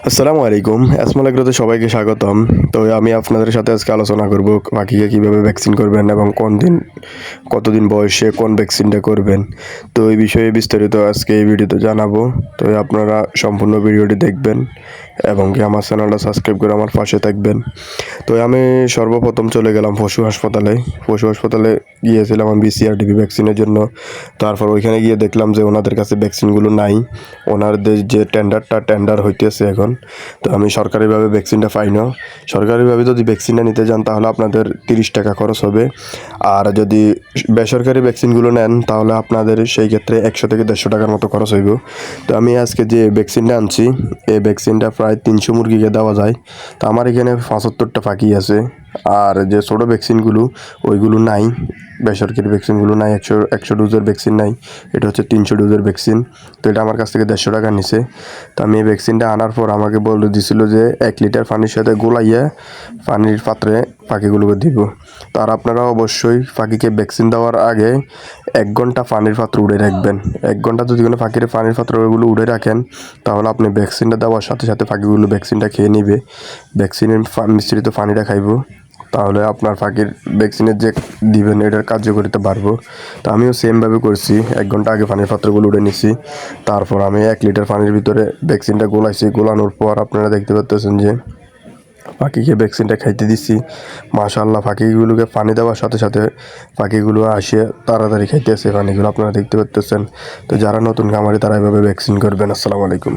আসসালামু আলাইকুম। অ্যাসমল এগ্রোতে সবাইকে স্বাগতম। তো আমি আপনাদের সাথে আজকে আলোচনা করব পাখিকে কীভাবে ভ্যাকসিন করবেন এবং কোন দিন কতদিন বয়সে কোন ভ্যাকসিনটা করবেন। তো এই বিষয়ে বিস্তারিত আজকে এই ভিডিওতে জানাবো। তো আপনারা সম্পূর্ণ ভিডিওটি দেখবেন এবং কি আমার চ্যানেলটা সাবস্ক্রাইব করে আমার পাশে থাকবেন। তো আমি সর্বপ্রথম চলে গেলাম পশু হাসপাতালে। পশু হাসপাতালে গিয়েছিলাম আমি BCR-TB ভ্যাকসিনের জন্য। তারপর ওইখানে গিয়ে দেখলাম যে ওনাদের কাছে ভ্যাকসিনগুলো নাই। ওনাদের যে টেন্ডার হইতেছে এখন। তো আমি সরকারিভাবে ভ্যাকসিনটা পাই না। সরকারিভাবে যদি ভ্যাকসিনটা নিতে যান তাহলে আপনাদের 30 টাকা খরচ হবে। আর যদি বেসরকারি ভ্যাকসিনগুলো নেন তাহলে আপনাদের সেই ক্ষেত্রে 100 থেকে 150 টাকার মতো খরচ হইব। তো আমি আজকে যে ভ্যাকসিনটা আনছি এই ভ্যাকসিনটা প্রায় 300 মুরগিকে দেওয়া যায়। তো আমার এখানে 75টা পাখি আছে। আর যে ছোটো ভ্যাকসিনগুলো ওইগুলো নাই, বেসরকারি ভ্যাকসিনগুলো নাই, একশো ডোজের ভ্যাকসিন নাই। এটা হচ্ছে 300 ডোজের ভ্যাকসিন। তো এটা আমার কাছ থেকে 150 টাকা নিছে। তো আমি এই ভ্যাকসিনটা আনার পর আমাকে বলে দিছিল যে 1 লিটার পানির সাথে গোলাইয়া পানির পাত্রে পাখিগুলোকে দিব। তো আর আপনারা অবশ্যই পাখিকে ভ্যাকসিন দেওয়ার আগে 1 ঘন্টা পানির পাত্র উড়ে রাখবেন। 1 ঘন্টা যদি কোনো পাখির পানির পাত্র ওইগুলো উড়ে রাখেন তাহলে আপনি ভ্যাকসিনটা দেওয়ার সাথে সাথে পাখিগুলো ভ্যাকসিনটা খেয়ে নিবে। ভ্যাকসিনের মিশ্রিত পানিটা খাইব। তাহলে আপনার পাখির ভ্যাকসিনের যে দিবেন এটার কার্যকারিতা বাড়বো। তো আমিও সেমভাবে করছি, 1 ঘন্টা আগে পানির পাত্রগুলো উড়ে নিছি। তারপর আমি 1 লিটার পানির ভিতরে ভ্যাকসিনটা গোলাইছি। গোলানোর পর আপনারা দেখতে পাচ্ছেন যে পাখিকে ভ্যাকসিনটা খাইতে দিচ্ছি। মাশাআল্লাহ পাখিগুলোকে পানি দেওয়ার সাথে সাথে পাখিগুলো আসে তাড়াতাড়ি খাইতেছে পানিগুলো, আপনারা দেখতে পাচ্ছেন। তো যারা নতুন খামারি তারা এভাবে ভ্যাকসিন করবেন। আসসালামু আলাইকুম।